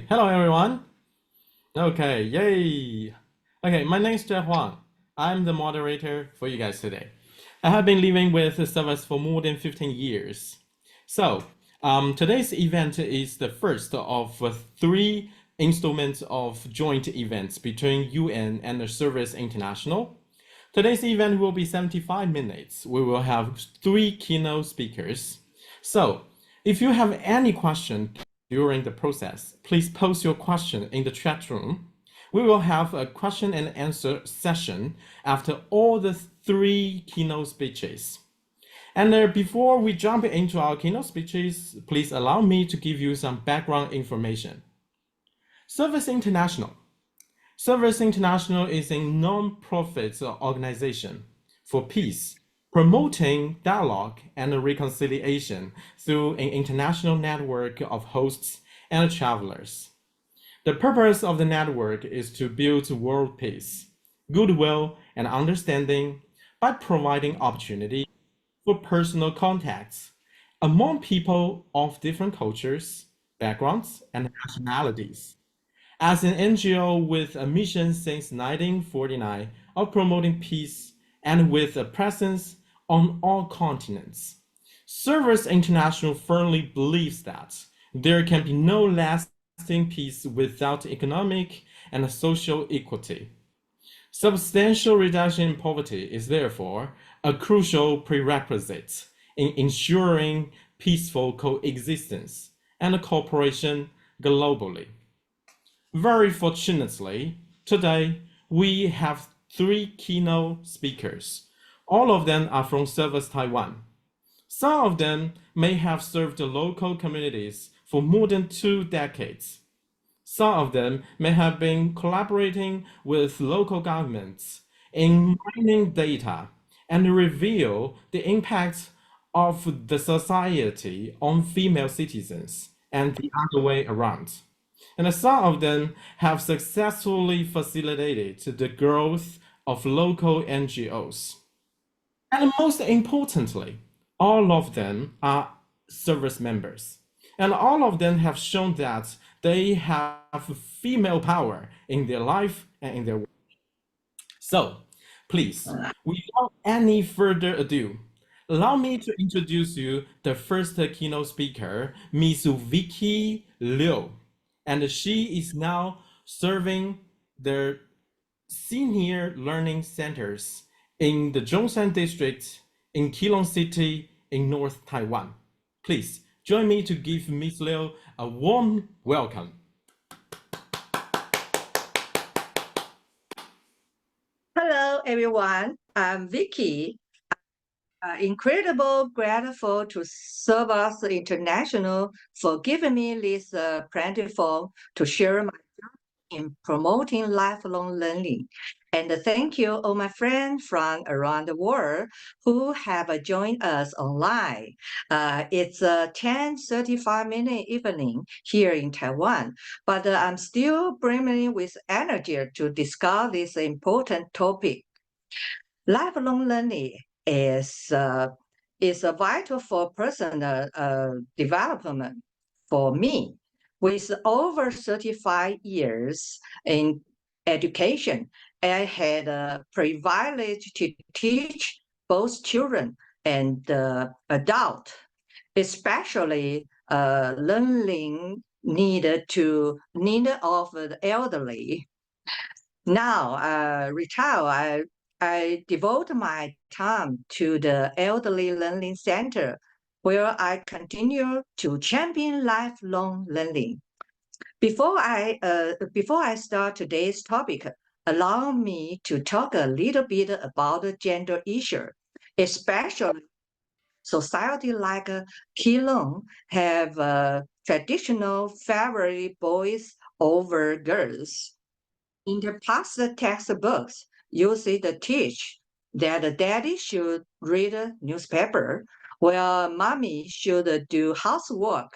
Hello everyone. Okay, yay. Okay, my name is Jia Huang. I'm the moderator for you guys today. I have been living with service for more than 15 years. So, today's event is the first of three installments of joint events between UN and the Service International. Today's event will be 75 minutes. We will have three keynote speakers. So, if you have any question during the process, please post your question in the chat room. We will have a question and answer session after all the three keynote speeches. And before we jump into our keynote speeches, please allow me to give you some background information. Service International. Service International is a non-profit organization for peace, promoting dialogue and reconciliation through an international network of hosts and travelers. The purpose of the network is to build world peace, goodwill, and understanding by providing opportunity for personal contacts among people of different cultures, backgrounds, and nationalities. As an NGO with a mission since 1949 of promoting peace and with a presence on all continents, Service International firmly believes that there can be no lasting peace without economic and social equity. Substantial reduction in poverty is therefore a crucial prerequisite in ensuring peaceful coexistence and cooperation globally. Very fortunately, today we have three keynote speakers. All of them are from Service Taiwan. Some of them may have served the local communities for more than 2 decades. Some of them may have been collaborating with local governments in mining data and reveal the impact of the society on female citizens and the other way around. And some of them have successfully facilitated the growth of local NGOs. And most importantly, all of them are service members. And all of them have shown that they have female power in their life and in their work. So, please, without any further ado, allow me to introduce you the first keynote speaker, Miss Vicky Liu. And she is now serving the senior learning centers in the Zhongshan district in Keelung City in North Taiwan. Please join me to give Ms. Liu a warm welcome. Hello, everyone. I'm Vicky. Incredible grateful to Service International for giving me this platform to share my in promoting lifelong learning. And thank you all my friends from around the world who have joined us online. It's a 10:35 evening here in Taiwan, but I'm still brimming with energy to discuss this important topic. Lifelong learning is vital for personal development for me. With over 35 years in education, I had a privilege to teach both children and adults, especially learning needed of the elderly. Now, retired, I devote my time to the Elderly Learning Center, where I continue to champion lifelong learning. Before I start today's topic, allow me to talk a little bit about the gender issue, especially society like Keelung have traditional favorite boys over girls. In the past textbooks, you see the teach that daddy should read a newspaper while mommy should do housework.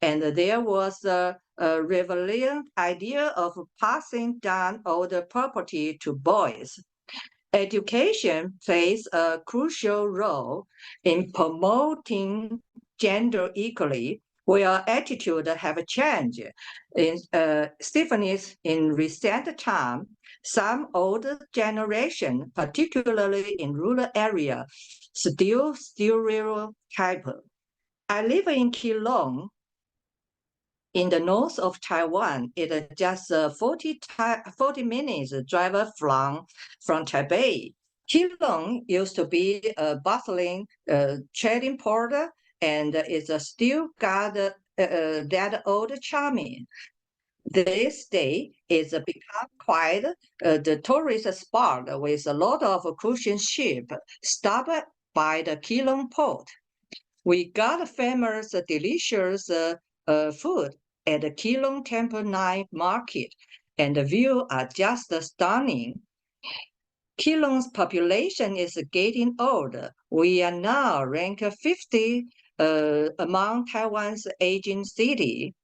And there was a revealing idea of passing down all the property to boys. Education plays a crucial role in promoting gender equality Where attitude have changed. In Stephanie's in recent time, some older generation, particularly in rural area, still stereotype. I live in Keelung, in the north of Taiwan. It's just 40 minutes drive from Taipei. Keelung used to be a bustling trading port, and it's still got that old charming. This day is become quite the tourist spot with a lot of cruise ship stopped by the Keelung port. We got famous, delicious food at the Keelung Temple Night Market, and the view are just stunning. Keelung's population is getting old. We are now ranked 50 among Taiwan's aging city.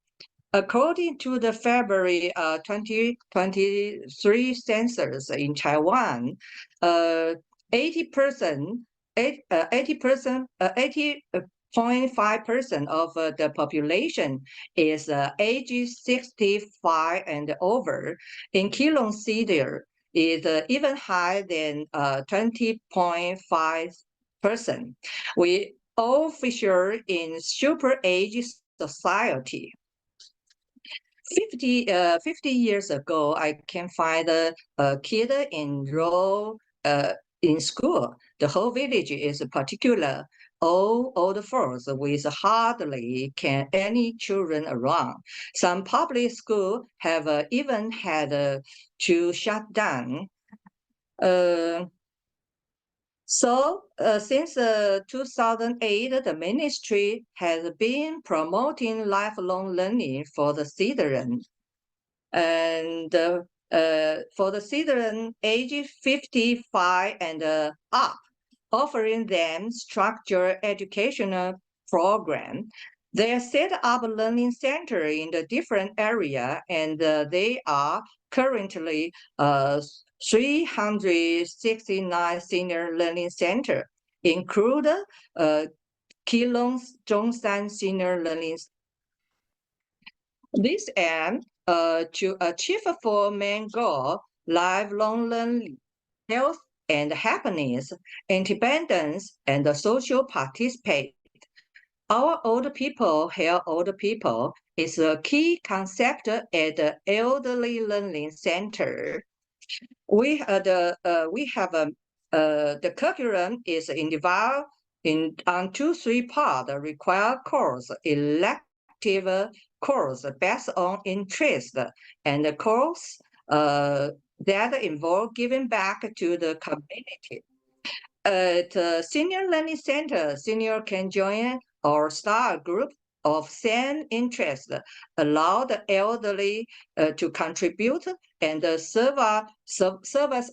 According to the February 2023 census in Taiwan, 80%, 80.5% of the population is age 65 and over. In Keelung City, is even higher than 20.5%. We all feature in super age society. 50 years ago, I can find a kid enroll in school. The whole village is particular, all old folks with hardly any children around. Some public schools have even had to shut down. Since 2008, the ministry has been promoting lifelong learning for the children. And for the children aged 55 and up, offering them structured educational program. They set up a learning center in the different area, and they are currently 369 senior learning center, include Keelung's Zhongshan Senior Learning. This aim to achieve four main goals: lifelong learning, health and happiness, independence, and social participation. Our old people help older people is a key concept at the Elderly Learning Center. We have the curriculum is divided on 2-3 parts: required course, elective course based on interest, and the course that involve giving back to the community. At Senior Learning Center, senior can join or start a group of same interest, allow the elderly to contribute, and serve as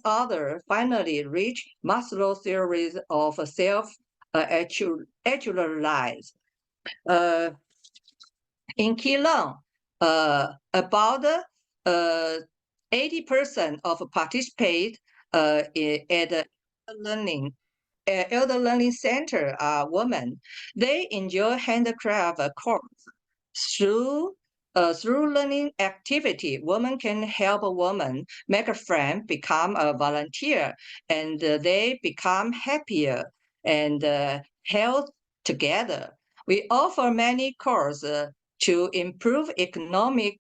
others. Finally, reach Maslow theories of self-actualized. In Keelung, about 80% of participate at the elder learning center are women. They enjoy handicraft course. Through learning activity, women can help a woman make a friend, become a volunteer, and they become happier and health together. We offer many courses to improve economic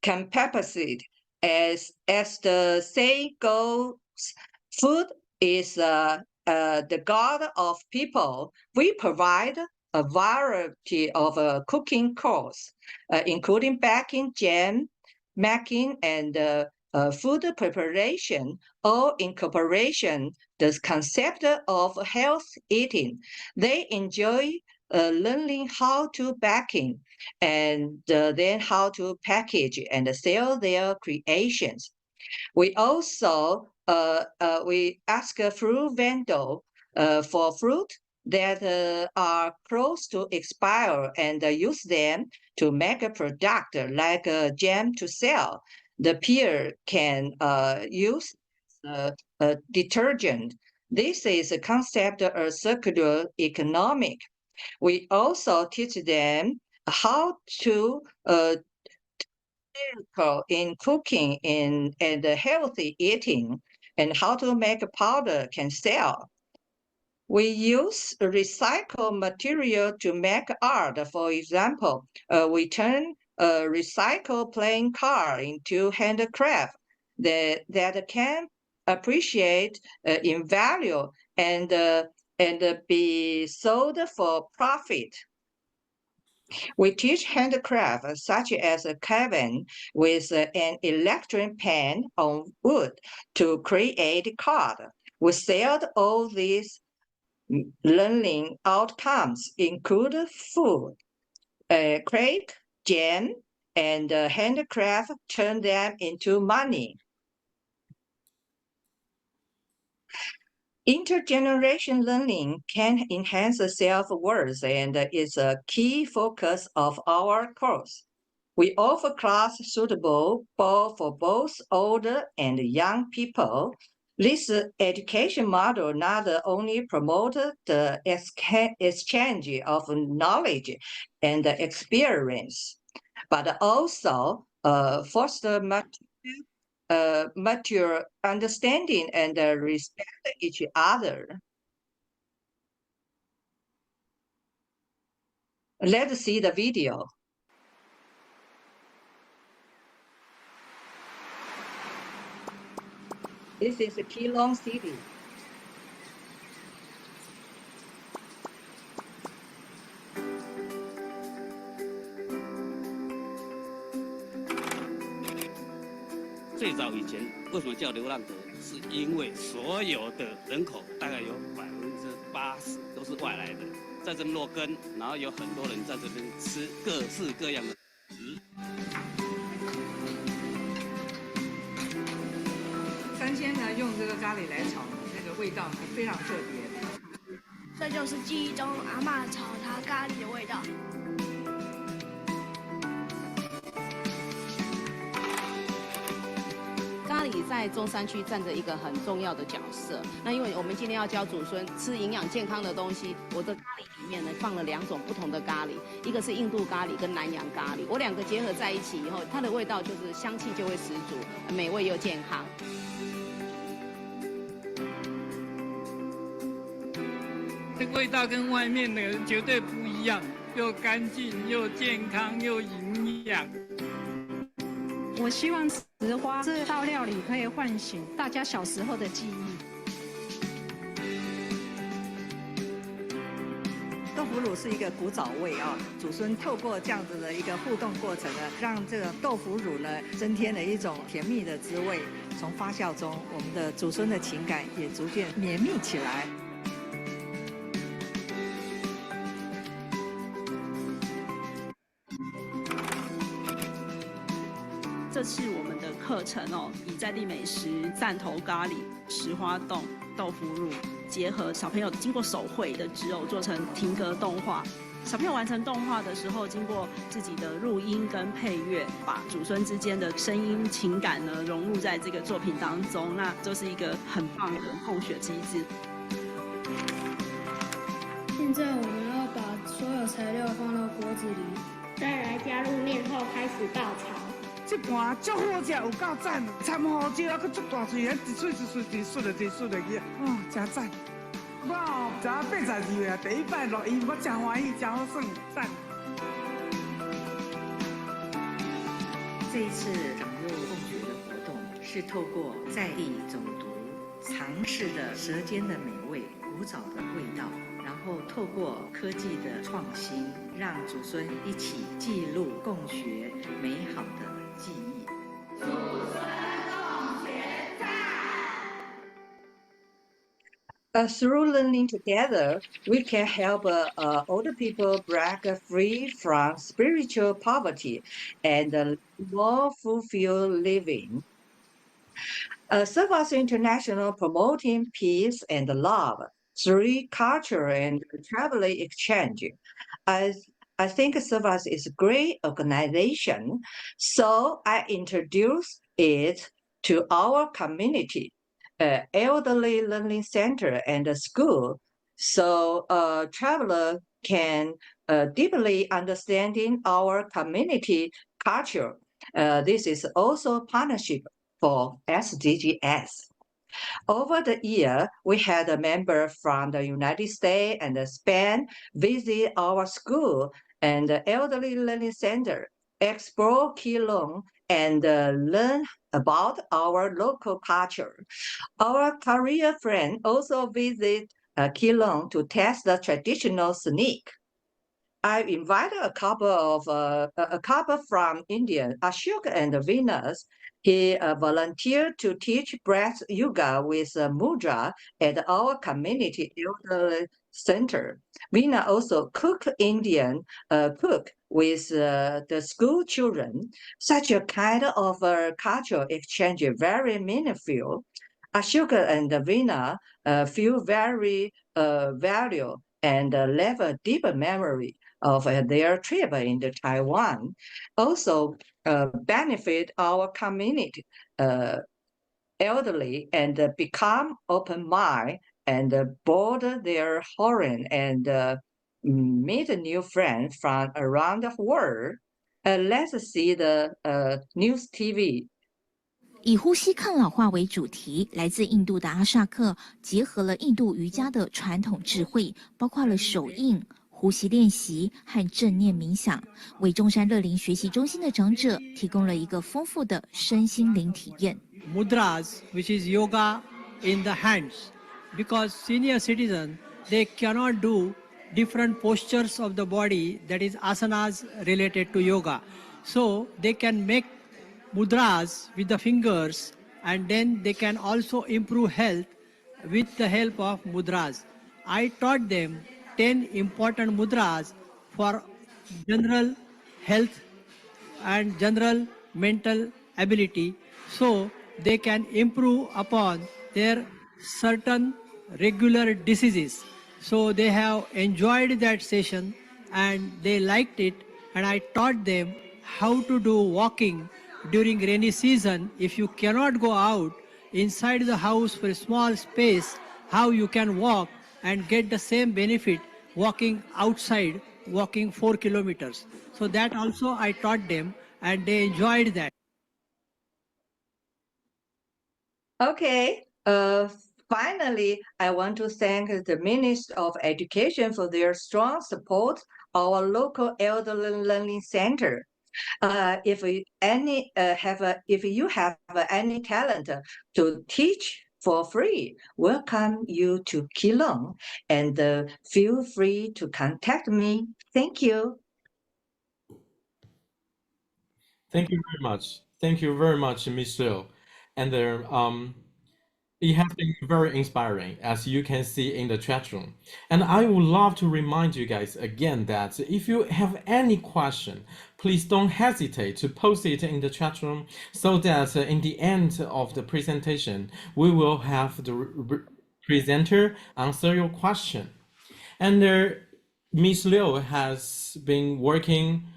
capacity. As the saying goes, food is the god of people. We provide a variety of cooking courses, including baking, jam, making, and food preparation, all in cooperation the concept of health eating. They enjoy learning how to baking and then how to package and sell their creations. We also we ask a fruit vendor for fruit that are close to expire and use them to make a product like a jam to sell. The peer can use detergent. This is a concept of circular economic. We also teach them how to in cooking and healthy eating and how to make powder can sell. We use recycled material to make art. For example, we turn a recycled playing car into handicraft that can appreciate in value and be sold for profit. We teach handicraft such as carving with an electric pen on wood to create card. We said all these learning outcomes include food, cake, jam, and handicraft turn them into money. Intergeneration learning can enhance self-worth and is a key focus of our course. We offer class suitable for both older and young people. This education model not only promotes the exchange of knowledge and experience, but also foster mature understanding and respect each other. Let's see the video. This is Keelung City. 最早以前为什么叫流浪河？是因为所有的人口大概有80%都是外来的，在这边落根，然后有很多人在这边吃各式各样的食。三鲜呢，用这个咖喱来炒，那个味道非常特别。这就是记忆中阿嬷炒它咖喱的味道。 咖喱在中山区占着一个很重要的角色。那因为我们今天要教祖孙吃营养健康的东西，我的咖喱里面呢放了2种不同的咖喱，一个是印度咖喱跟南洋咖喱，我2个结合在一起以后，它的味道就是香气就会十足，美味又健康。这味道跟外面的绝对不一样，又干净又健康又营养。 我希望石花这道料理可以唤醒大家小时候的记忆。豆腐乳是一个古早味啊，祖孙透过这样子的一个互动过程呢，让这个豆腐乳呢增添了一种甜蜜的滋味。从发酵中，我们的祖孙的情感也逐渐绵密起来。 这次我们的课程以在地美食、汕头咖喱、石花冻、豆腐乳结合小朋友经过手绘的纸偶做成停格动画。小朋友完成动画的时候，经过自己的录音跟配乐，把祖孙之间的声音情感呢融入在这个作品当中，那就是一个很棒的共学机制。现在我们要把所有材料放到锅子里，再来加入面后，开始爆炒。 这盘足好食，有够赞，参好椒啊，佮足大脆，一水一水一顺的，一顺的去，哦，真赞！我食82个，第一摆录音，我真欢喜，真好耍，赞！这一次长幼共学的活动，是透过在地走读，尝试的舌尖的美味、古早的味道，然后透过科技的创新，让祖孙一起记录共学美好的。 记忆。祖孙共学站。Through learning together, we can help older people break free from spiritual poverty and more fulfilled living. Service International promoting peace and love through culture and travel exchange. I think Service is a great organization, so I introduced it to our community, elderly learning center and a school. So traveler can deeply understanding our community culture. This is also partnership for SDGs. Over the year, we had a member from the United States and Spain visit our school and the Elderly Learning Center, explore Keelung, and learn about our local culture. Our Korean friend also visit Keelung to test the traditional sneak. I invited a couple from India, Ashok and Venus. He volunteered to teach breath yoga with mudra at our community elder center. Vina also cook with the school children. Such a kind of cultural exchange is very meaningful. Ashoka and Vina feel very valued and left a deep memory of their trip into Taiwan. Also benefit our community elderly and become open mind and broaden their horizon and meet new friends from around the world. Let's see the news TV. 以呼吸抗老化为主题，来自印度的阿萨克结合了印度瑜伽的传统智慧，包括了手印、呼吸练习和正念冥想，为中山乐龄学习中心的长者提供了一个丰富的身心灵体验。Mudras, which is yoga in the hands, because senior citizens they cannot do different postures of the body, that is asanas related to yoga, so they can make mudras with the fingers, and then they can also improve health with the help of mudras. I taught them 10 important mudras for general health and general mental ability, so they can improve upon their certain regular diseases. So they have enjoyed that session and they liked it, and I taught them how to do walking during rainy season. If you cannot go out inside the house for a small space, how you can walk and get the same benefit walking outside, walking 4 kilometers. So that also I taught them and they enjoyed that. Okay. Finally, I want to thank the Ministry of Education for their strong support our local elderly learning center. If you have any talent to teach for free, welcome you to Keelung, and feel free to contact me. Thank you. Thank you very much. Thank you very much, Miss Liu. And it has been very inspiring, as you can see in the chat room. And I would love to remind you guys again that if you have any question, please don't hesitate to post it in the chat room so that in the end of the presentation, we will have the presenter answer your question. And Ms. Liu has been working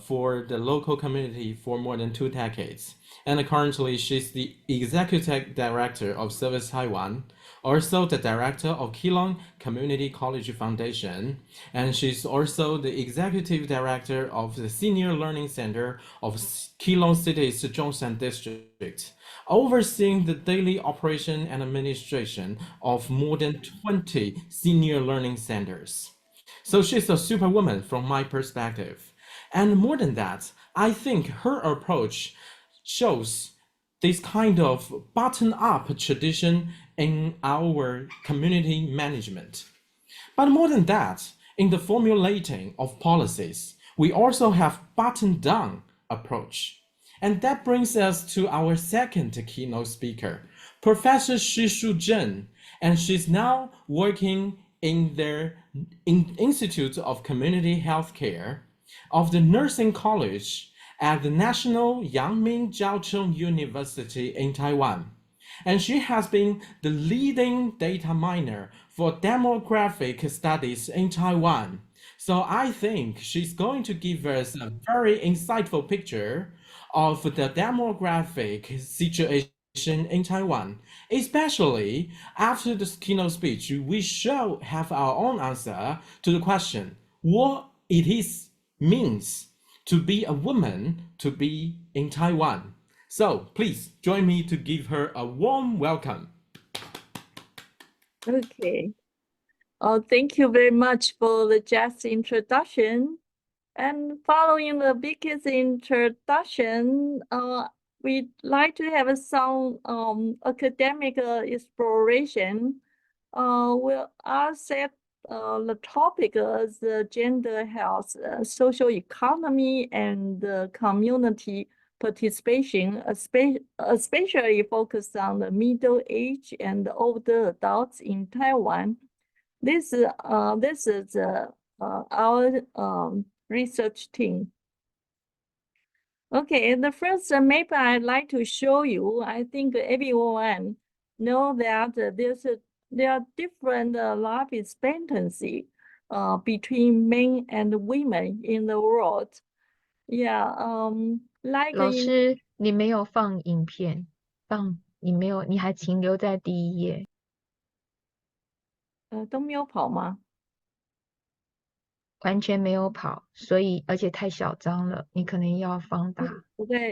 for the local community for more than 2 decades. And currently, she's the executive director of Service Taiwan, also the director of Keelung Community College Foundation, and she's also the executive director of the Senior Learning Center of Keelung City's Zhongshan District, overseeing the daily operation and administration of more than 20 senior learning centers. So she's a superwoman from my perspective. And more than that, I think her approach shows this kind of bottom-up tradition in our community management. But more than that, in the formulating of policies, we also have bottom-down approach. And that brings us to our second keynote speaker, Professor Shishu Zheng, and she's now working in the Institute of Community Healthcare of the Nursing College at the National Yangming Jiaocheng University in Taiwan. And she has been the leading data miner for demographic studies in Taiwan. So I think she's going to give us a very insightful picture of the demographic situation in Taiwan, especially after the keynote speech. We shall have our own answer to the question what it is means to be a woman to be in Taiwan. So please join me to give her a warm welcome. Okay. Thank you very much for the just introduction. And following the biggest introduction, we'd like to have some academic exploration. I'll set the topic as gender health, social economy, and community participation, especially focused on the middle age and older adults in Taiwan. This is our research team. Okay, the first map I'd like to show you, I think everyone know that there are different life expectancy between men and women in the world. Yeah, like 老师，你没有放影片，你还停留在第一页。都没有跑吗？完全没有跑，所以而且太小张了，你可能要放大。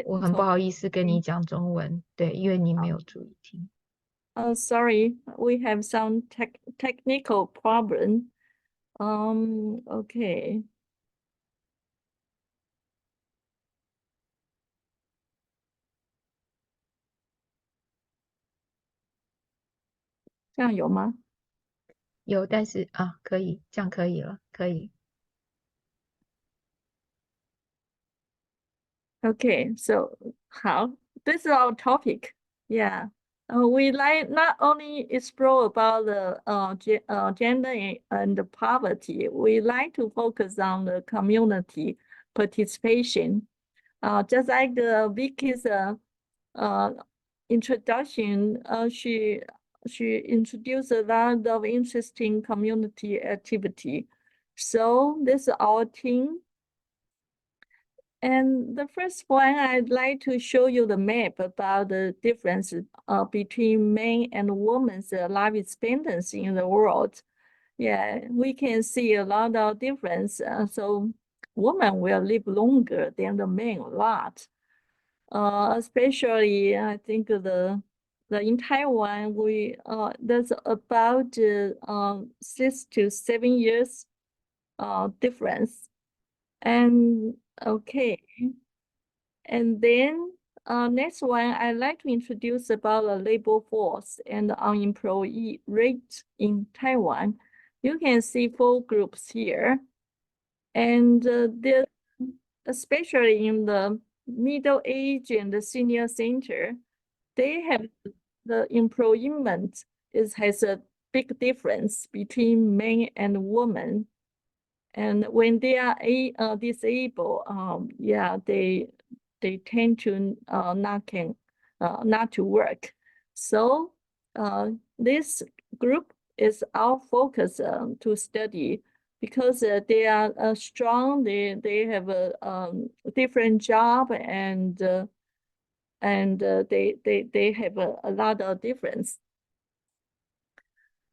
我很不好意思跟你讲中文，对，因为你没有注意听。Sorry, we have some technical problem. Okay. 这样有吗？有，但是可以，这样可以了，可以。Okay, so how this is our topic. Yeah, we like not only explore about the gender and poverty. We like to focus on the community participation. Just like Vicky's introduction, she introduced a lot of interesting community activity. So this is our team. And the first one, I'd like to show you the map about the difference between men and women's life expectancy in the world. Yeah, we can see a lot of difference. So women will live longer than the men a lot. Especially, I think the in Taiwan, there's about 6 to 7 years difference. And okay, and then next one, I'd like to introduce about the labor force and the unemployed rate in Taiwan. You can see 4 groups here, and especially in the middle age and the senior center, they have the employment has a big difference between men and women. And when they are disabled, yeah, they tend to not to work. So this group is our focus to study because they are strong. They have a different job and they have a lot of difference.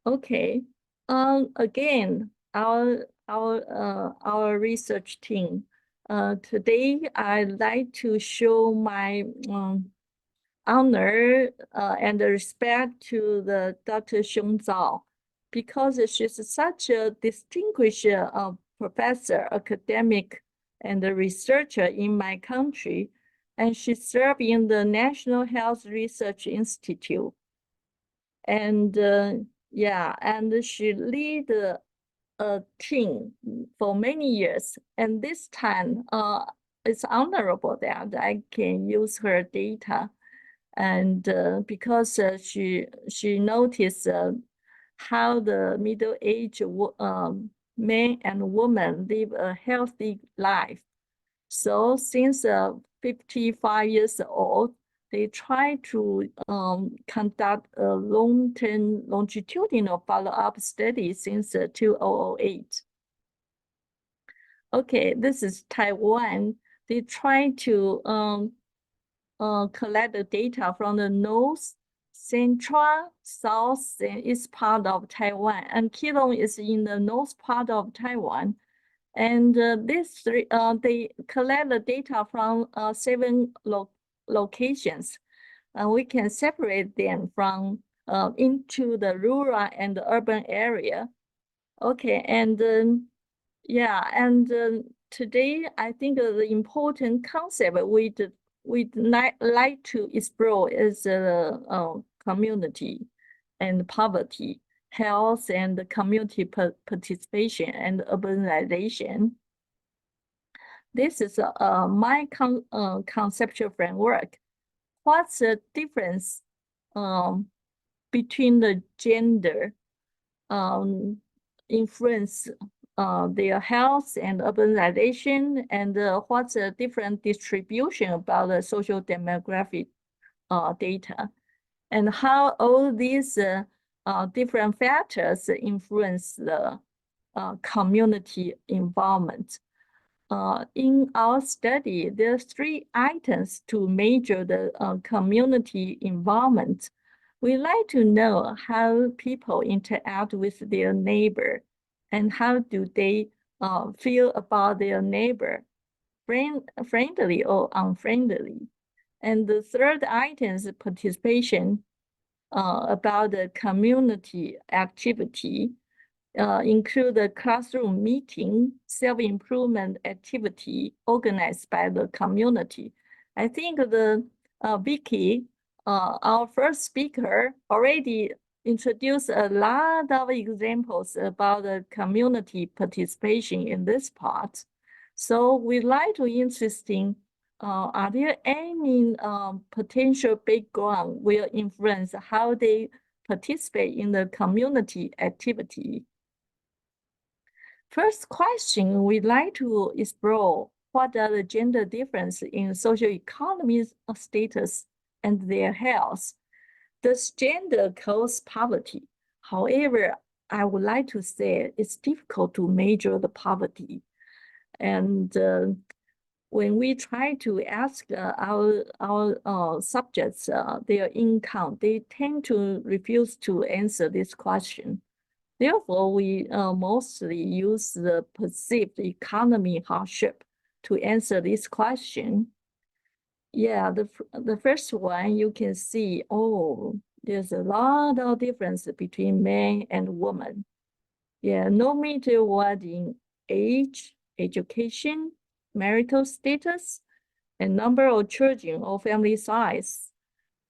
Okay. Again, our research team. Today, I'd like to show my honor and respect to the Dr. Xiong Zhao because she's such a distinguished professor, academic, and a researcher in my country, and she served in the National Health Research Institute. And yeah, and she lead a team for many years. And this time, it's honorable that I can use her data. And because she noticed how the middle-aged men and women live a healthy life. So since 55 years old, they try to conduct a long-term longitudinal follow-up study since 2008. Okay, this is Taiwan. They try to collect the data from the north, central, south, and east part of Taiwan. And Keelung is in the north part of Taiwan. And these three, they collect the data from 7 locations. We can separate them from into the rural and the urban area. Okay, and yeah, and today I think the important concept we'd like to explore is community and poverty, health and community participation and urbanization. This is my conceptual framework. What's the difference between the gender influence their health and urbanization, and what's the different distribution about the social demographic data, and how all these different factors influence the community involvement. In our study, there are 3 items to measure the community involvement. We like to know how people interact with their neighbor and how do they feel about their neighbor, friendly or unfriendly. And the 3rd item is participation about the community activity. Include the classroom meeting, self-improvement activity organized by the community. I think the Vicky, our first speaker, already introduced a lot of examples about the community participation in this part. So we'd like to interesting, are there any potential background will influence how they participate in the community activity? First question, we'd like to explore what are the gender difference in socioeconomic status and their health. Does gender cause poverty? However, I would like to say it's difficult to measure the poverty. And when we try to ask our subjects their income, they tend to refuse to answer this question. Therefore, we mostly use the perceived economy hardship to answer this question. Yeah, the first one you can see, oh, there's a lot of difference between men and women. Yeah, no matter what in age, education, marital status, and number of children or family size,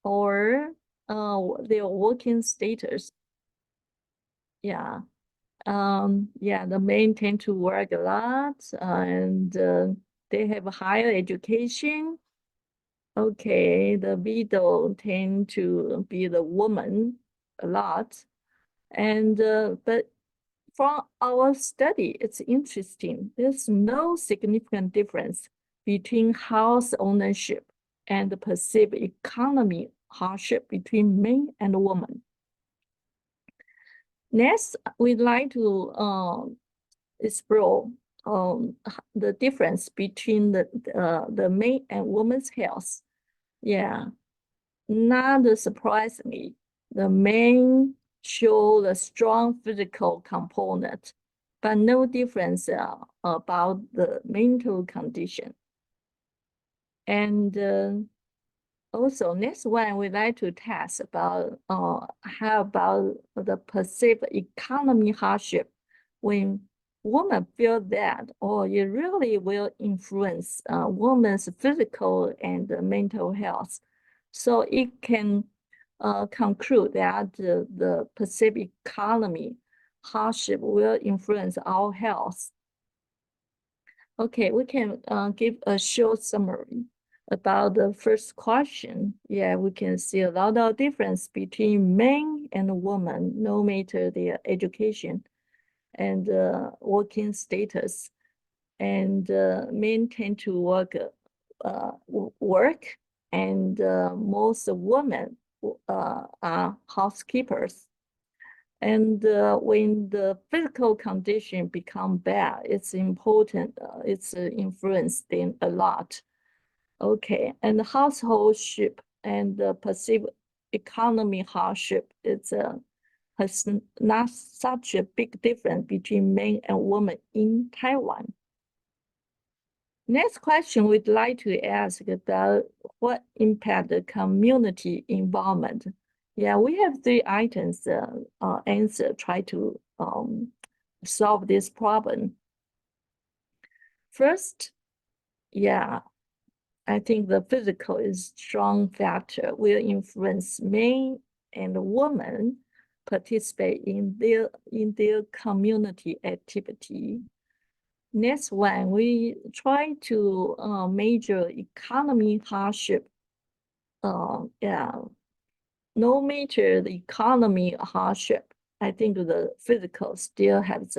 or their working status. Yeah. Yeah, the men tend to work a lot and they have a higher education. Okay, the widow tend to be the woman a lot. And but from our study, it's interesting. There's no significant difference between house ownership and the perceived economy hardship between men and women. Next, we'd like to explore the difference between the men and women's health. Yeah, not surprisingly, the men show the strong physical component, but no difference about the mental condition. And also, next one, we'd like to test about how about the perceived economy hardship when women feel that, or it really will influence women's physical and mental health. So it can conclude that the perceived economy hardship will influence our health. Okay, we can give a short summary about the first question. Yeah, we can see a lot of difference between men and women, no matter their education and working status. And men tend to work, and most women are housekeepers. And when the physical condition become bad, it's important, it's influenced them a lot. Okay, and the householdship and the perceived economy hardship has not such a big difference between men and women in Taiwan. Next question we'd like to ask about what impact the community involvement. Yeah, we have 3 items answer, try to solve this problem. First, yeah, I think the physical is strong factor will influence men and women participate in their community activity. Next one, we try to measure economy hardship. Yeah, no matter the economy hardship, I think the physical still has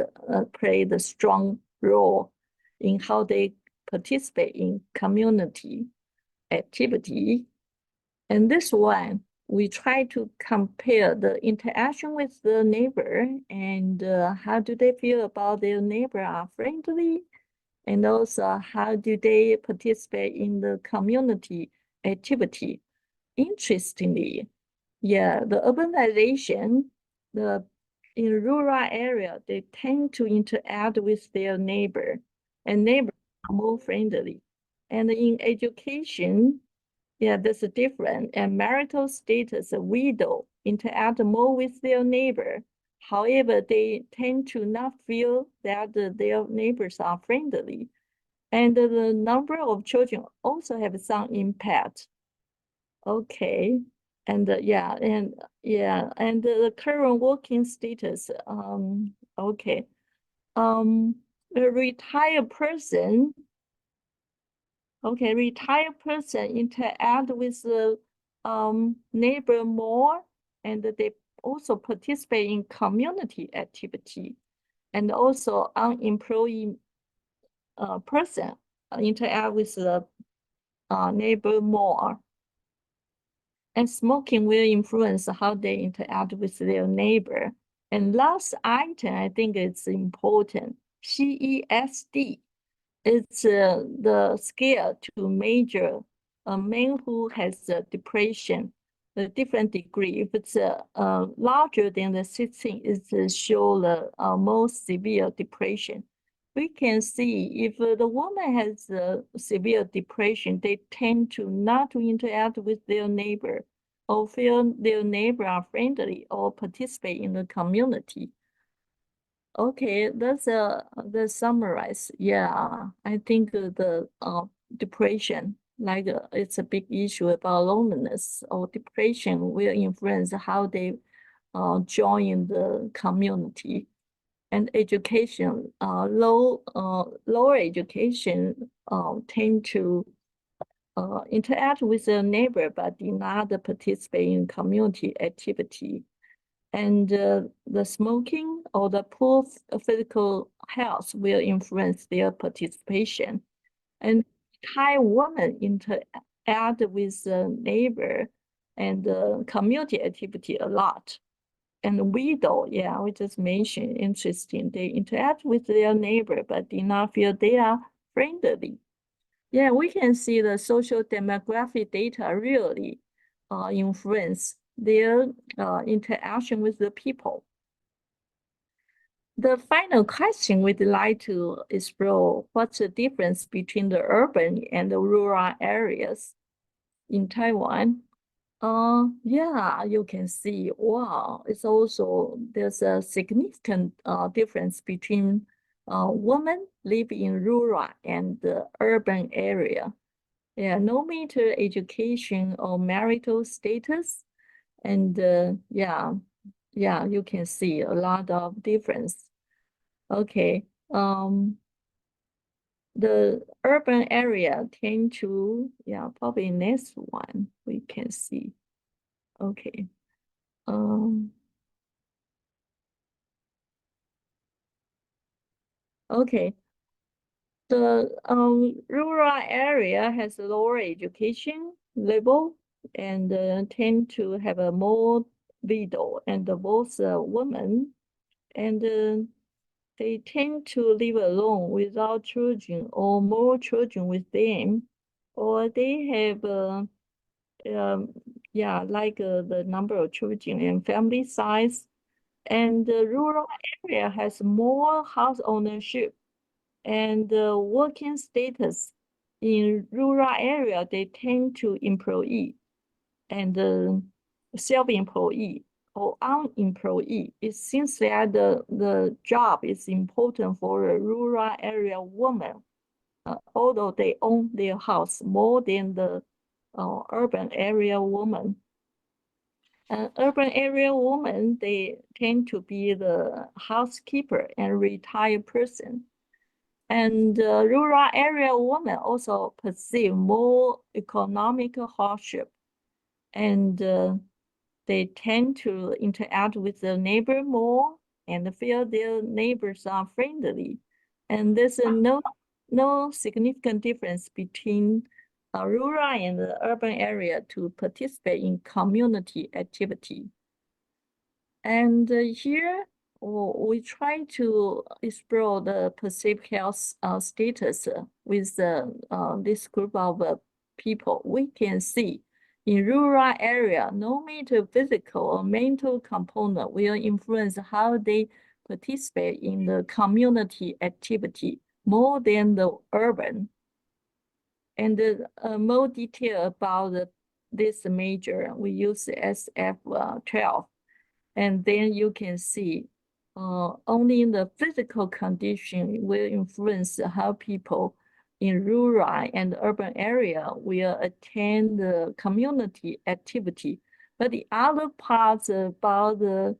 played a strong role in how they participate in community activity. And this one, we try to compare the interaction with the neighbor and how do they feel about their neighbor are friendly, and also how do they participate in the community activity. Interestingly, yeah, the urbanization, in rural area, they tend to interact with their neighbor, and neighbors are more friendly. And in education, yeah, there's a difference. And marital status, a widow interact more with their neighbor. However, they tend to not feel that their neighbors are friendly. And the number of children also have some impact. Okay. And and the current working status, okay. A retired person, okay, retired person interact with the neighbor more, and they also participate in community activity. And also unemployed person interact with the neighbor more. And smoking will influence how they interact with their neighbor. And last item, I think it's important, CESD. It's the scale to measure a man who has depression, a different degree. If it's larger than the 16, it shows the most severe depression. We can see if the woman has severe depression, they tend to not to interact with their neighbor or feel their neighbor are friendly or participate in the community. Okay, that's the summarize. Yeah, I think the depression, like it's a big issue about loneliness or depression will influence how they join the community. And education, lower education tend to interact with their neighbor but do not participate in community activity. And the smoking or the poor physical health will influence their participation. And Thai women interact with the neighbor and the community activity a lot. And widow, yeah, we just mentioned, interesting. They interact with their neighbor, but do not feel they are friendly. Yeah, we can see the social demographic data really influence their interaction with the people. The final question we'd like to explore, what's the difference between the urban and the rural areas in Taiwan? Yeah, you can see, wow, it's also, there's a significant difference between women live in rural and the urban area. Yeah, no matter education or marital status. And yeah, you can see a lot of difference. Okay, the urban area tend to, yeah, probably next one we can see. Okay. Okay. The rural area has a lower education level and tend to have a more widow and both women, and they tend to live alone without children or more children with them. or they have yeah, like the number of children and family size. And the rural area has more house ownership and working status. In rural area, they tend to employee and self-employee or unemployed. It seems that the job is important for a rural area woman, although they own their house more than the urban area woman. Urban area women, they tend to be the housekeeper and retired person. And rural area women also perceive more economic hardship, and they tend to interact with the neighbor more and feel their neighbors are friendly. And there's no significant difference between rural and the urban area to participate in community activity. And here we try to explore the perceived health status with this group of people. We can see in rural area, no matter physical or mental component will influence how they participate in the community activity more than the urban. And more detail about this measure, we use SF12. And then you can see only the physical condition will influence how people in rural and urban area will attend the community activity. But the other parts about the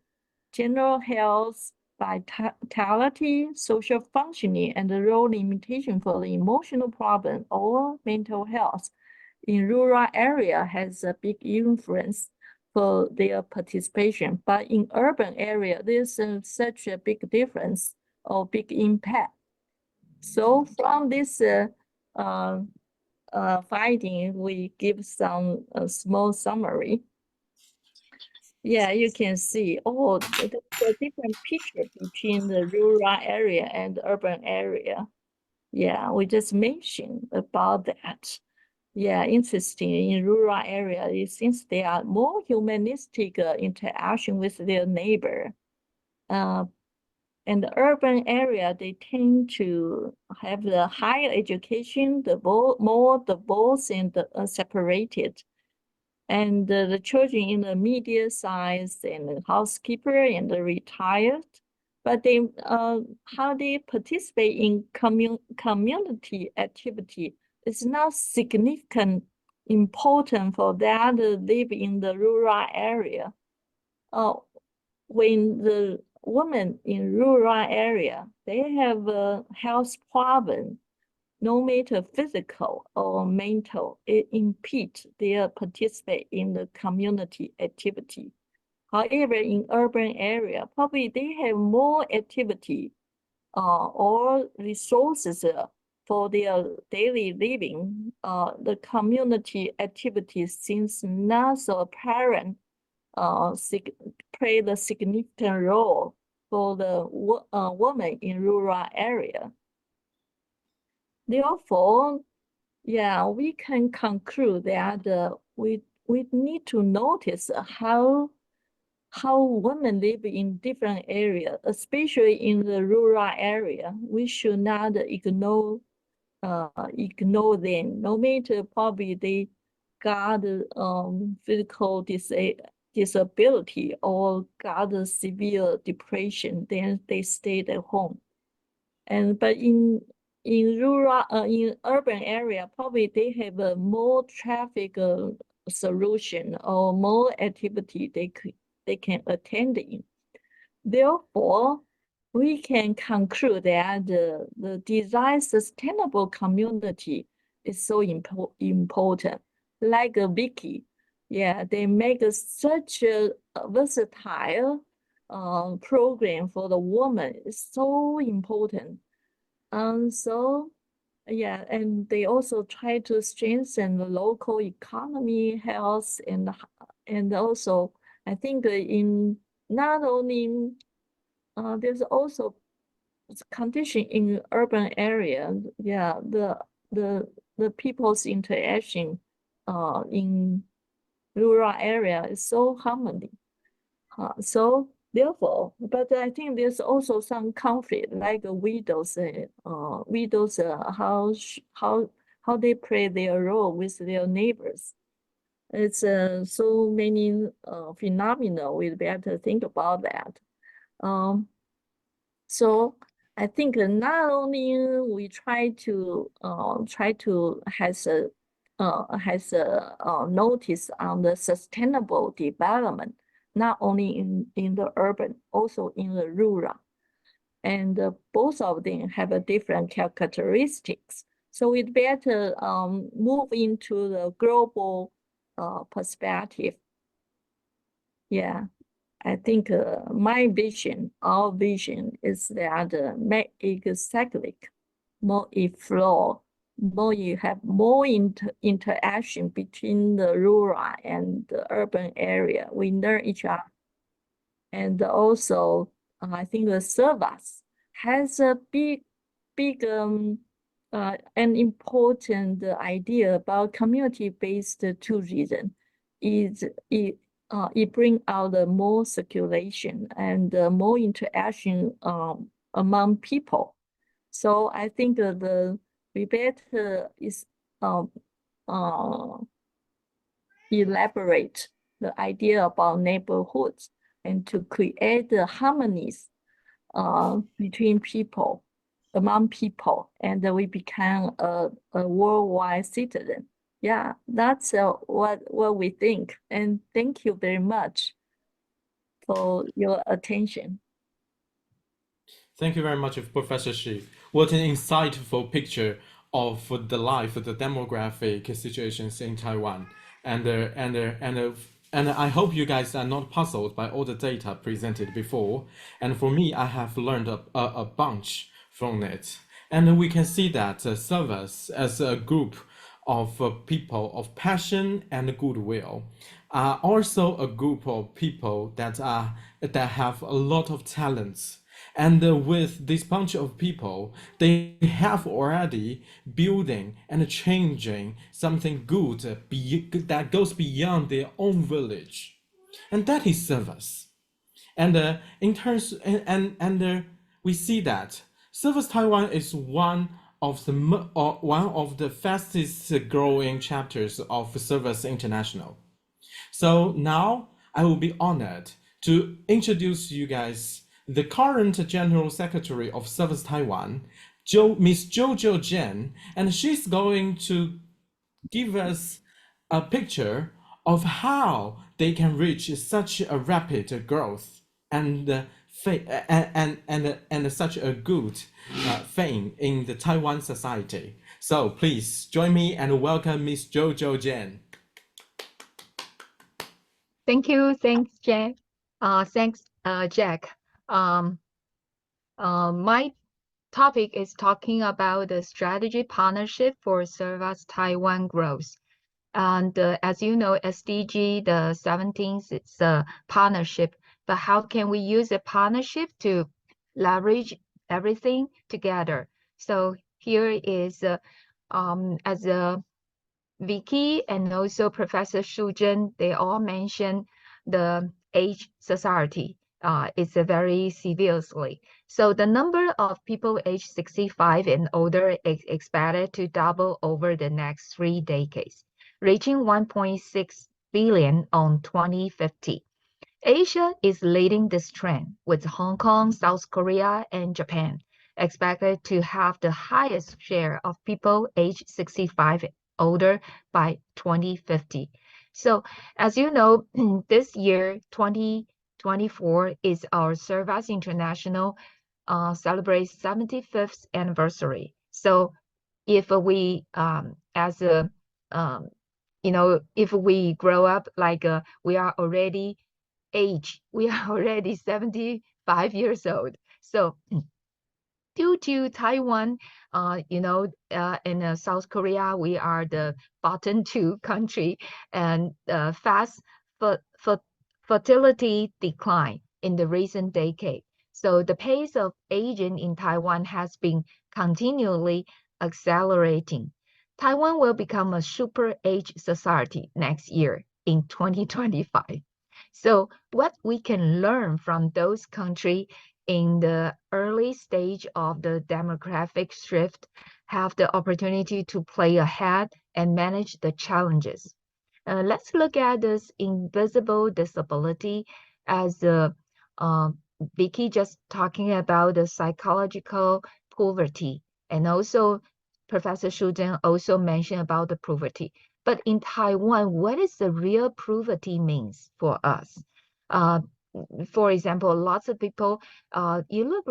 general health, vitality, social functioning, and the role limitation for the emotional problem or mental health in rural area has a big influence for their participation. But in urban area, there's such a big difference or big impact. So from this finding, we give some small summary. Yeah, you can see, oh, there's a different picture between the rural area and the urban area. Yeah, we just mentioned about that. Yeah, interesting. In rural area, it seems there are more humanistic interaction with their neighbor. In the urban area, they tend to have the higher education, more divorced and separated. And the children in the medium size and the housekeeper and the retired. But they how they participate in community activity is not significant important for that live in the rural area. When the women in rural area, they have a health problem, no matter physical or mental, it impedes their participate in the community activity. However, in urban area, probably they have more activity or resources for their daily living. The community activity seems not so apparent, play the significant role for the woman in rural area. Therefore, yeah, we can conclude that we need to notice how women live in different areas, especially in the rural area. We should not ignore them. No matter probably they got physical disability or got a severe depression, then they stayed at home. But in rural in urban area, probably they have a more traffic solution or more activity they can attend in. Therefore, we can conclude that the design sustainable community is so important. Like Vicky, yeah, they make such a versatile program for the woman. It's so important. So yeah, and they also try to strengthen the local economy, health, and also I think in not only there's also condition in urban area. Yeah, the the people's interaction in rural area is so harmony. So therefore, but I think there's also some conflict, like widows, how they play their role with their neighbors. It's so many phenomena. We better think about that. So I think not only we try to has a notice on the sustainable development, not only in the urban, also in the rural, and both of them have a different characteristics. So it better move into the global perspective. Yeah. I think my vision, our vision is that make it cyclic, more it flow, more you have more interaction between the rural and the urban area. We learn each other. And also, I think the service has a big an important idea about community-based tourism. It bring out the more circulation and more interaction among people. So I think we better is elaborate the idea about neighborhoods and to create the harmonies between people, among people, and we become a worldwide citizen. Yeah, that's what we think. And thank you very much for your attention. Thank you very much, Professor Shi. What an insightful picture of the life, the demographic situations in Taiwan. And I hope you guys are not puzzled by all the data presented before. And for me, I have learned a bunch from it. And we can see that service as a group of people of passion and goodwill are also a group of people that have a lot of talents. And with this bunch of people, they have already building and changing something good that goes beyond their own village, and that is service. And in terms and we see that Service Taiwan is one of the fastest growing chapters of Service International. So now I will be honored to introduce you guys the current General Secretary of Service Taiwan, Miss Jojo Jen, and she's going to give us a picture of how they can reach such a rapid growth and such a good fame in the Taiwan society. So please join me and welcome Miss Jojo Jen. Thank you. Thanks, Jack. Jack. My topic is talking about the strategy partnership for Service Taiwan growth. And as you know, SDG, the 17th, it's a partnership. But how can we use a partnership to leverage everything together? So here is, as Vicky and also Professor Shu Zhen, they all mentioned the age society. It's very severely. So the number of people aged 65 and older is expected to double over the next 3 decades, reaching 1.6 billion on 2050. Asia is leading this trend, with Hong Kong, South Korea, and Japan expected to have the highest share of people aged 65 older by 2050. So as you know, this year, 2024, is our Service International celebrates 75th anniversary. So if we, if we grow up like we are already 75 years old. So due to Taiwan, in South Korea, we are the bottom 2 country, and fast fertility decline in the recent decade. So the pace of aging in Taiwan has been continually accelerating. Taiwan will become a super age society next year in 2025. So what we can learn from those countries in the early stage of the demographic shift have the opportunity to play ahead and manage the challenges. Let's look at this invisible disability as Vicky just talking about the psychological poverty, and also Professor Shu Zhen also mentioned about the poverty. But in Taiwan, what is the real poverty means for us? For example, lots of people, you look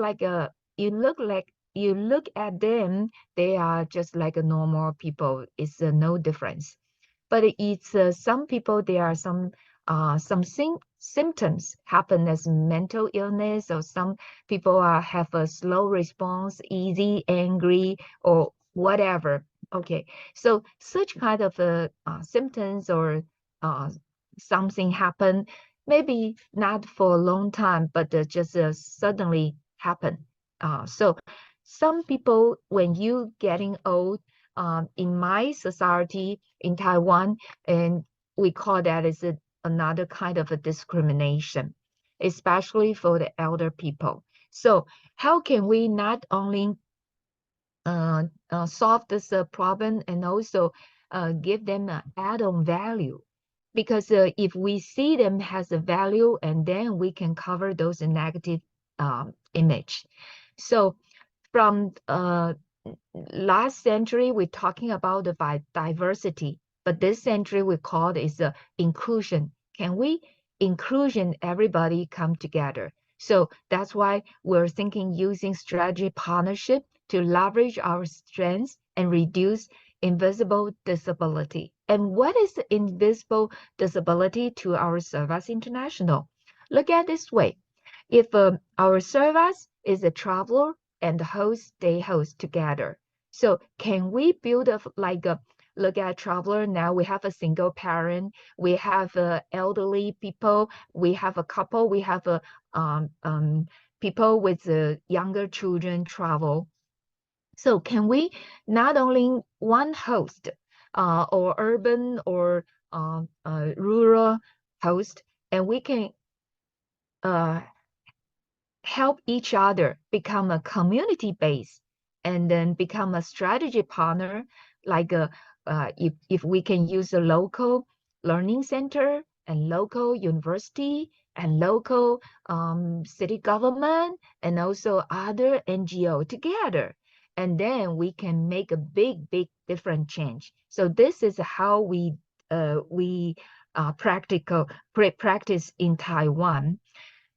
at them, they are just like a normal people. It's no difference. But it's some people, there are some symptoms happen as mental illness, or some people have a slow response, easy, angry, or whatever. Okay, so such kind of symptoms or something happen, maybe not for a long time, but just suddenly happen. So some people, when you getting old, in my society in Taiwan, and we call that as another kind of a discrimination, especially for the elder people. So how can we not only solve this problem and also give them an add-on value? Because if we see them as a value, and then we can cover those negative image. So from last century, we're talking about the diversity, but this century we call it is inclusion. Can we inclusion everybody come together? So that's why we're thinking using strategy partnership to leverage our strengths and reduce invisible disability. And what is the invisible disability to our Service International? Look at this way. If our service is a traveler and the host, they host together. So can we build look at traveler, now we have a single parent, we have elderly people, we have a couple, we have people with younger children travel. So can we not only one host or urban or rural host, and we can help each other become a community base and then become a strategy partner, like if we can use a local learning center and local university and local city government and also other NGO together, and then we can make a big different change. So this is how we practice in Taiwan.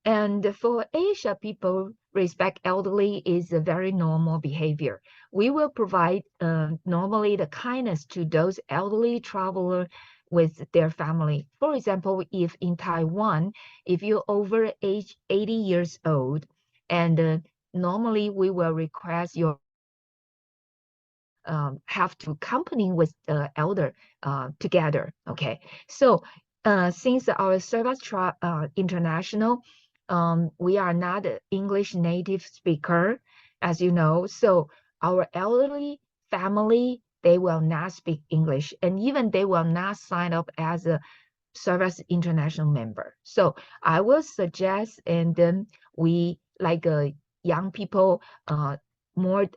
And for Asia, people respect elderly is a very normal behavior. We will provide normally the kindness to those elderly traveler with their family. For example, if in Taiwan, if you're over age 80 years old, and normally we will request your have to accompany with the elder together. Okay, so since our Service International, we are not an English native speaker, as you know, so our elderly family, they will not speak English, and even they will not sign up as a Service International member. So I will suggest, and then we like young people, more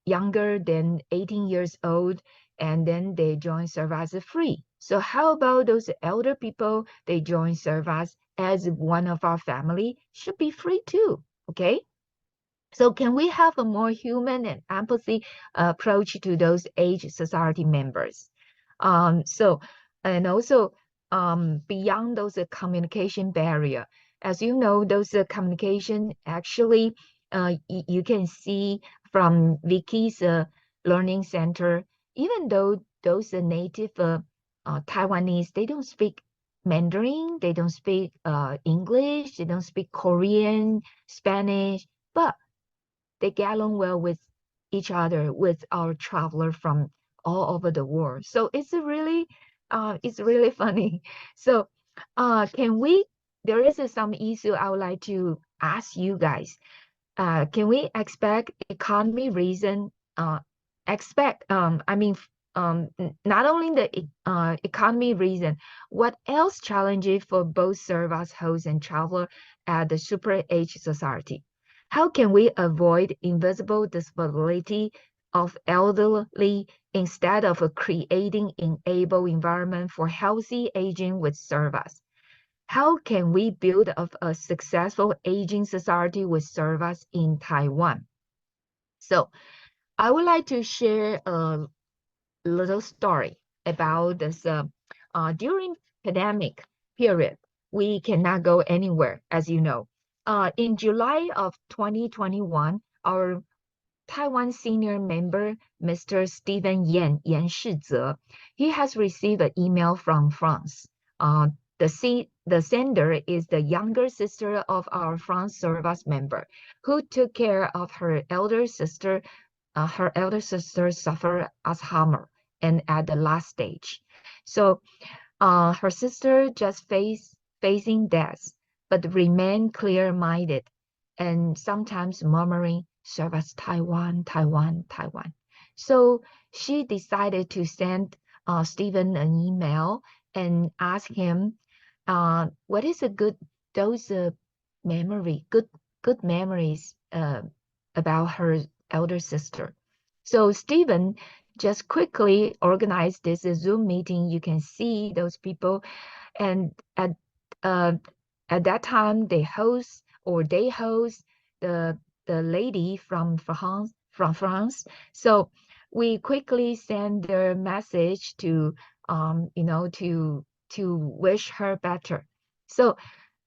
younger than 18 years old, and then they join Service free. So how about those elder people? They join Service as one of our family, should be free too. Okay. So can we have a more human and empathy approach to those age society members? And also beyond those communication barrier, as you know, those communication actually you can see from Vicky's learning center, even though those native Taiwanese, they don't speak Mandarin, they don't speak English, they don't speak Korean, Spanish, but they get along well with each other, with our traveler from all over the world. So it's really funny. So there is some issue I would like to ask you guys. Can we expect economy reason, not only the economy reason, what else challenging for both service hosts and traveler at the super age society? How can we avoid invisible disability of elderly instead of creating enable environment for healthy aging with service? How can we build a successful aging society with service in Taiwan? So I would like to share a little story about this. During pandemic period, we cannot go anywhere, as you know. In July of 2021, our Taiwan senior member, Mr. Stephen Yan Shizhe, he has received an email from France. The sender is the younger sister of our France service member, who took care of her elder sister. Her elder sister suffered Alzheimer and at the last stage. So her sister just facing death, but remained clear-minded and sometimes murmuring, "Service Taiwan, Taiwan, Taiwan." So she decided to send Stephen an email and ask him, what is a good those good memories about her elder sister. So Stephen just quickly organized this Zoom meeting. You can see those people, and uh, at that time they host the lady from France. So we quickly send their message to to wish her better. So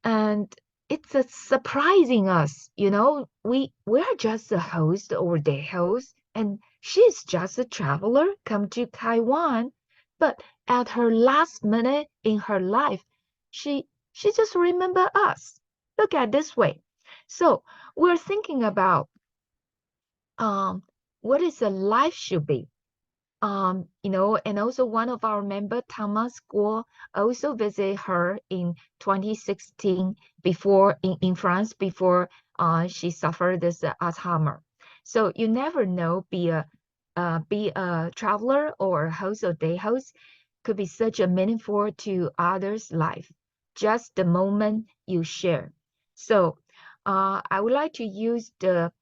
and it's a surprising us, we're just a host or day host, and she's just a traveler come to Taiwan. But at her last minute in her life, she just remember us. Look at this way. So we're thinking about what is a life should be. And also one of our member, Thomas Guo, also visited her in 2016 in France before she suffered this Alzheimer. So you never know, be a traveler or a host or day host could be such a meaningful to others' life, just the moment you share. So I would like to use the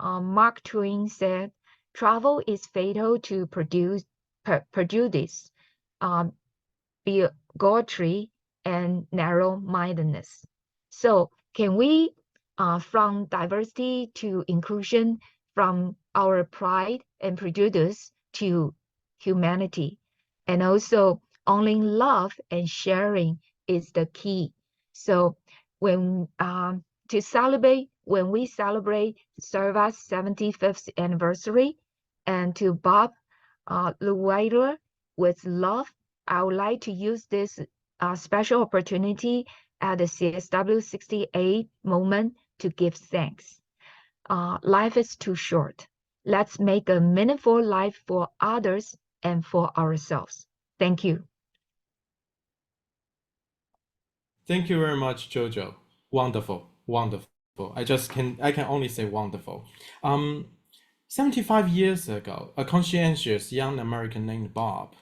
Mark Twain said, "Travel is fatal to prejudice, bigotry, and narrow-mindedness." So can we, from diversity to inclusion, from our pride and prejudice to humanity, and also only love and sharing is the key. So when when we celebrate Serva's 75th anniversary, and to Bob Luweiler with love, I would like to use this special opportunity at the CSW 68 moment to give thanks. Life is too short. Let's make a meaningful life for others and for ourselves. Thank you. Thank you very much, Jojo. Wonderful, wonderful. I can only say wonderful. 75 years ago, a conscientious young American named Bob,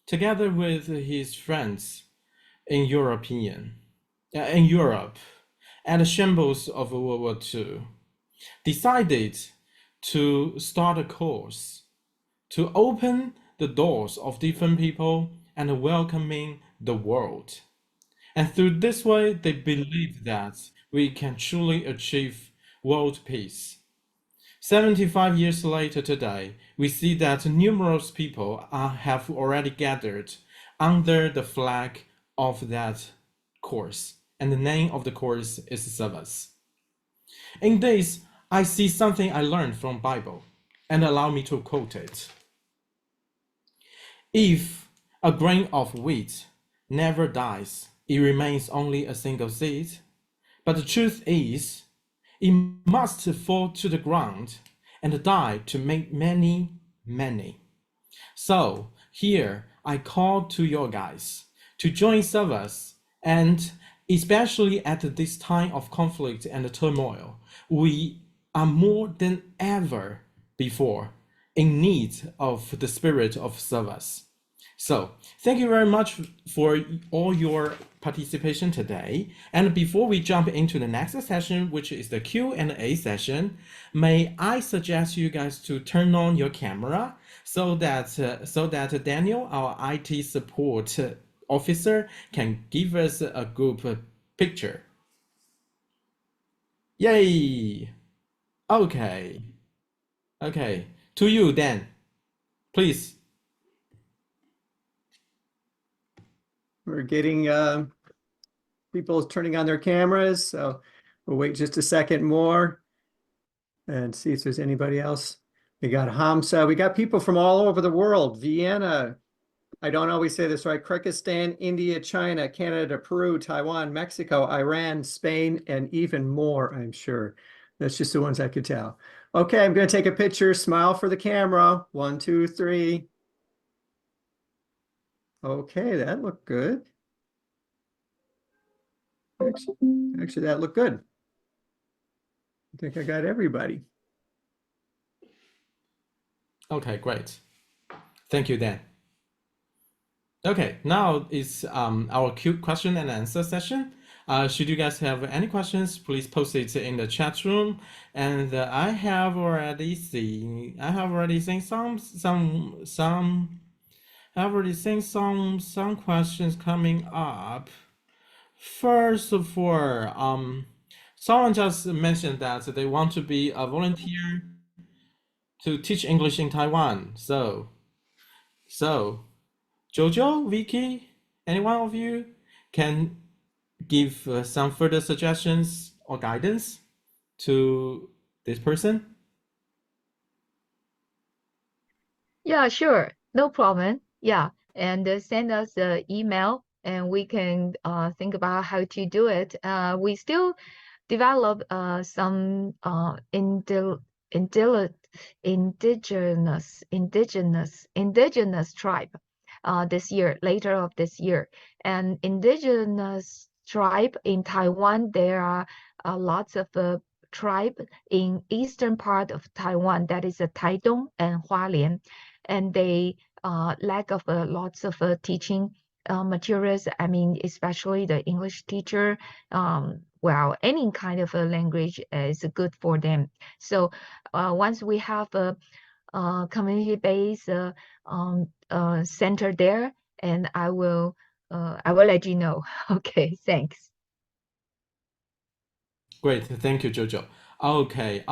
together with his friends in Europe, at the shambles of World War II, decided to start a course to open the doors of different people and welcoming the world. And through this way, they believe that we can truly achieve world peace. 75 years later today, we see that numerous people have already gathered under the flag of that course, and the name of the course is service. In this, I see something I learned from Bible, and allow me to quote it. If a grain of wheat never dies, it remains only a single seed. But the truth is, it must fall to the ground and die to make many, many. So here I call to your guys to join service, and especially at this time of conflict and turmoil, we are more than ever before in need of the spirit of service. So thank you very much for all your participation today. And before we jump into the next session, which is the Q&A session, may I suggest you guys to turn on your camera so that Daniel, our IT support officer, can give us a group picture. Yay! Okay. Okay. To you, Dan. Please. We're getting people turning on their cameras, so we'll wait just a second more and see if there's anybody else. We got Hamza. We got people from all over the world. Vienna. I don't always say this right. Kyrgyzstan, India, China, Canada, Peru, Taiwan, Mexico, Iran, Spain, and even more, I'm sure. That's just the ones I could tell. Okay, I'm going to take a picture. Smile for the camera. 1, 2, 3. Okay, that looked good. Actually, that looked good. I think I got everybody. Okay, great. Thank you, Dan. Okay, now is our question and answer session. Should you guys have any questions, please post it in the chat room. And I have already seen some questions coming up. First of all, someone just mentioned that they want to be a volunteer to teach English in Taiwan. So Jojo, Vicky, any one of you can give some further suggestions or guidance to this person? Yeah, sure. No problem. Yeah. And send us the email and we can think about how to do it. We still develop some indigenous tribe this year, later of this year. And indigenous tribe in Taiwan, there are lots of tribe in eastern part of Taiwan, that is Taitung and Hualien, and they lack of lots of teaching materials. I mean, especially the English teacher. Well, any kind of a language is good for them. So once we have a community-based center there, and I will let you know. Okay, thanks. Great, thank you, Jojo. Okay,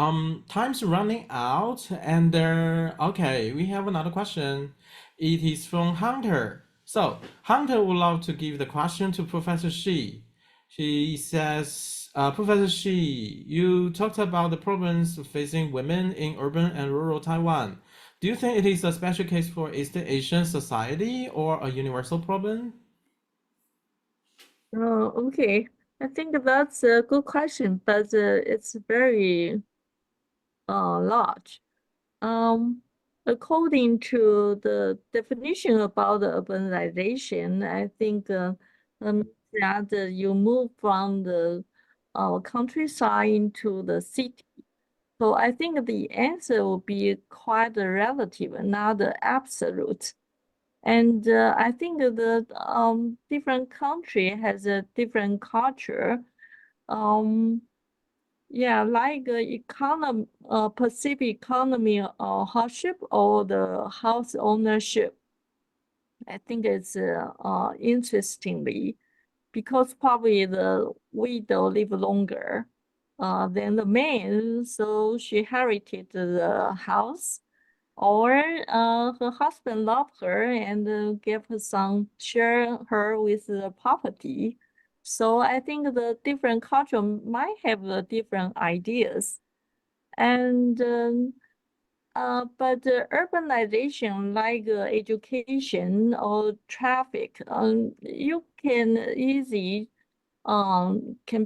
time's running out, and okay, we have another question. It is from Hunter. So Hunter would love to give the question to Professor Shi. She says, Professor Shi, you talked about the problems facing women in urban and rural Taiwan. Do you think it is a special case for East Asian society or a universal problem? Okay. I think that's a good question, but it's very large. According to the definition about the urbanization, I think that you move from the countryside into the city. So I think the answer will be quite relative, not absolute. And I think the different country has a different culture. Yeah, like perceived economy hardship or the house ownership. I think it's interestingly because probably the widow live longer than the man, so she inherited the house, or her husband loved her and gave her some share her with the property. So I think the different culture might have the different ideas. And but urbanization, like education or traffic, you can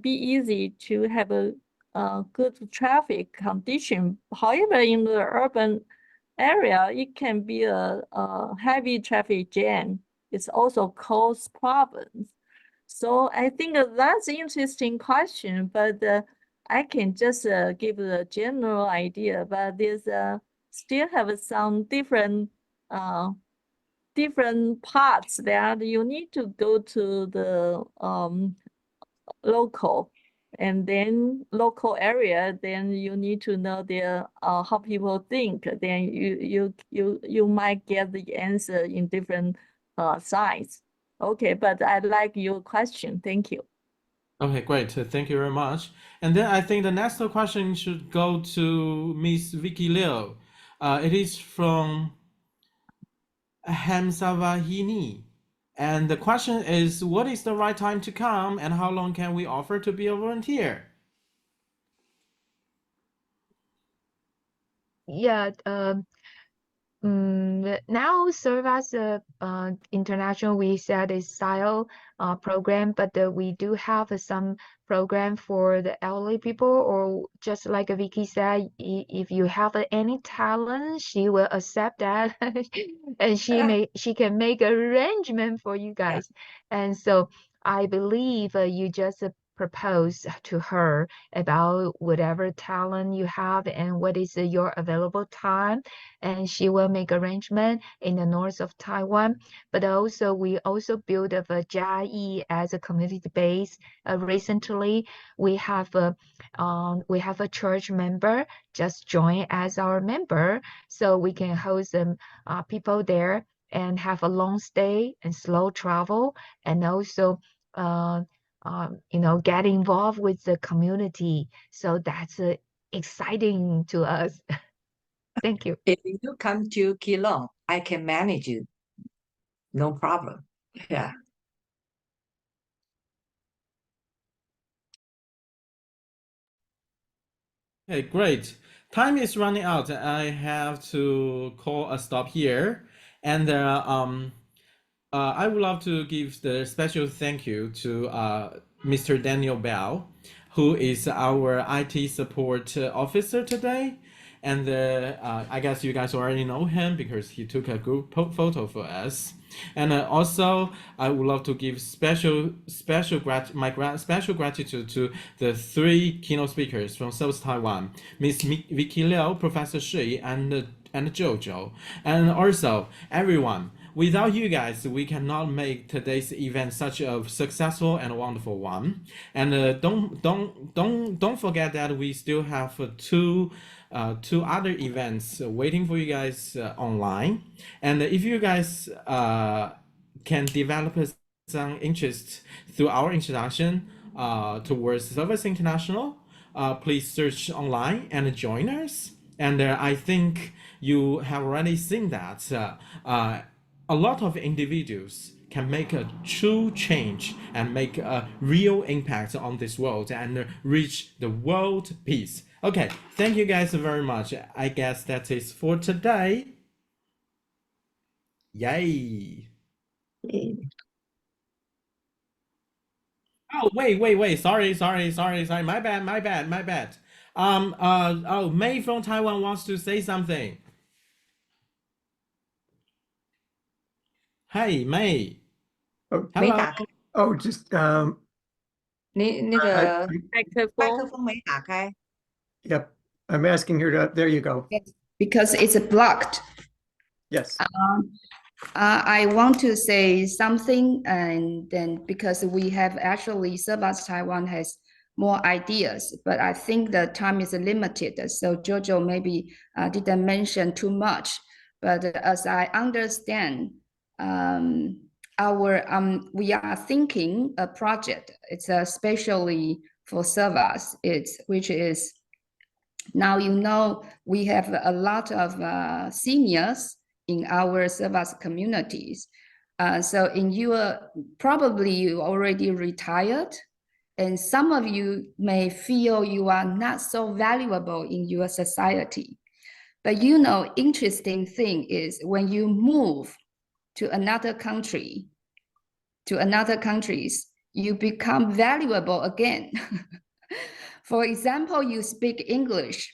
be easy to have a good traffic condition. However, in the urban area, it can be a heavy traffic jam. It's also cause problems. So I think that's an interesting question, but I can just give a general idea. But there's still have some different different parts that you need to go to the local, and then local area, then you need to know their how people think, then you might get the answer in different sides. Okay, but I like your question. Thank you. Okay, great. Thank you very much. And then I think the next question should go to Miss Vicky Liu. It is from Hamsavahini. And the question is, what is the right time to come and how long can we offer to be a volunteer? Yeah, now serve as a international, we said is style program, but we do have some program for the elderly people, or just like Vicky said, if you have any talent, she will accept that, and she can make arrangement for you guys. And so I believe you just propose to her about whatever talent you have and what is your available time, and she will make arrangement in the north of Taiwan. But also we also build a Jiayi as a community base. Recently we have a church member just join as our member, so we can host people there and have a long stay and slow travel, and also get involved with the community. So that's exciting to us. Thank you. If you come to Keelung, I can manage it. No problem. Yeah. Okay, great. Time is running out. I have to call a stop here. And I would love to give the special thank you to Mr. Daniel Bell, who is our IT support officer today. And I guess you guys already know him because he took a group photo for us. And also, I would love to give special gratitude to the three keynote speakers from South Taiwan, Miss Vicky Liu, Professor Shi, and Jojo, and also everyone. Without you guys, we cannot make today's event such a successful and wonderful one. And don't forget that we still have two other events waiting for you guys online. And if you guys can develop some interest through our introduction towards Service International, please search online and join us. And I think you have already seen that a lot of individuals can make a true change and make a real impact on this world and reach the world peace. Okay, thank you guys very much. I guess that is for today. Yay. Oh, wait. Sorry. My bad. May from Taiwan wants to say something. Hey, May. Oh, Hello. oh, just 那个麦克风没打开。 Yep, I'm asking her to. There you go. Because it's blocked. Yes. I want to say something, and then because we have actually Service Taiwan has more ideas, but I think the time is limited. So Jojo maybe didn't mention too much, but as I understand, we are thinking a project. It's especially for Service, which is now we have a lot of seniors in our Service communities. So probably you already retired, and some of you may feel you are not so valuable in your society. But interesting thing is when you move to another country, to another countries, you become valuable again. For example, you speak English.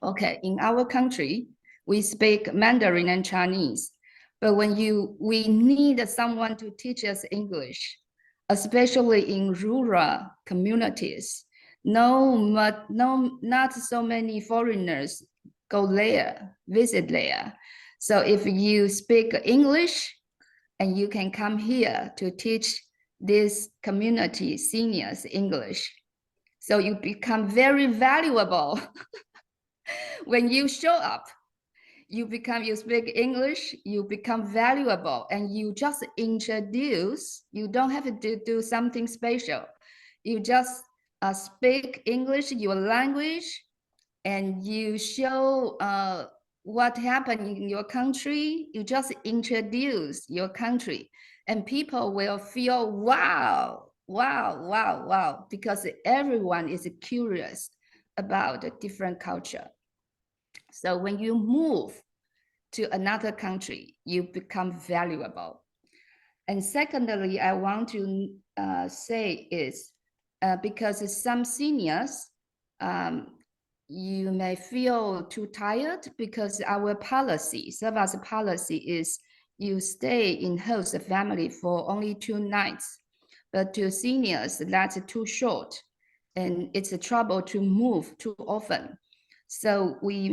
Okay, in our country, we speak Mandarin and Chinese. But when we need someone to teach us English, especially in rural communities, not so many foreigners go there, visit there. So if you speak English, and you can come here to teach this community seniors English. So you become very valuable when you show up. You speak English, you become valuable, and you just introduce, you don't have to do something special. You just speak English, your language, and you show what happened in your country. You just introduce your country, and people will feel wow, wow, wow, wow, because everyone is curious about a different culture. So when you move to another country, you become valuable. And secondly, I want to say is because some seniors, you may feel too tired because our policy, Servas policy, is you stay in host family for only 2 nights. But to seniors, that's too short, and it's a trouble to move too often. So we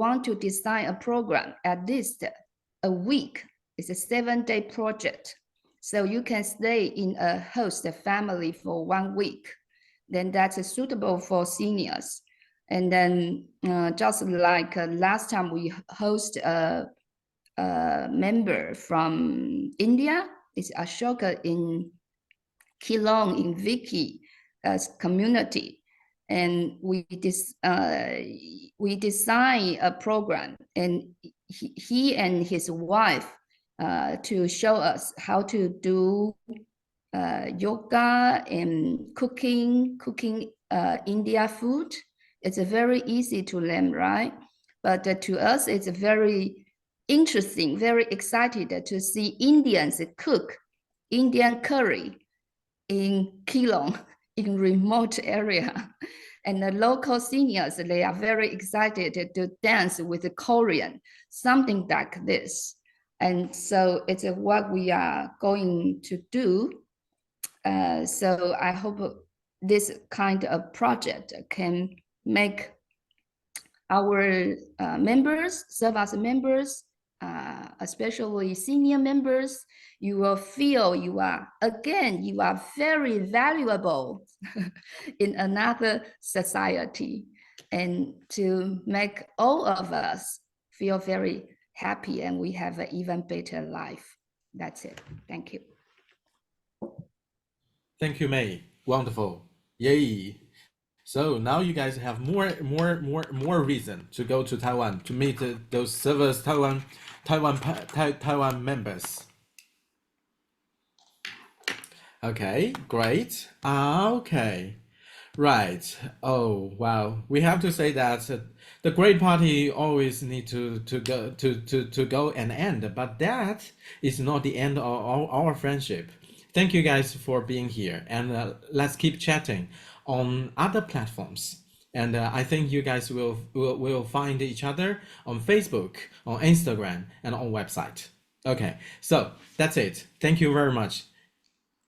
want to design a program at least a week. It's a 7-day project. So you can stay in a host family for 1 week. Then that's suitable for seniors. And then just like last time we host a member from India, it's Ashoka in Keelung in Vicky community. And we design a program, and he and his wife to show us how to do yoga and cooking India food. It's very easy to learn, right? But to us, it's very interesting, very excited to see Indians cook Indian curry in Keelung, in remote area. And the local seniors, they are very excited to dance with the Korean, something like this. And so it's what we are going to do. So I hope this kind of project can make our members, serve as members, especially senior members, you will feel you are very valuable in another society, and to make all of us feel very happy, and we have an even better life. That's it. Thank you. Thank you, May. Wonderful. Yay. So now you guys have more reason to go to Taiwan to meet those Servas Taiwan members. Okay, great. Okay, right. Oh wow, we have to say that the great party always need to go and end, but that is not the end of our friendship. Thank you guys for being here, and let's keep chatting on other platforms. And I think you guys will find each other on Facebook, on Instagram, and on website. Okay, so that's it. Thank you very much.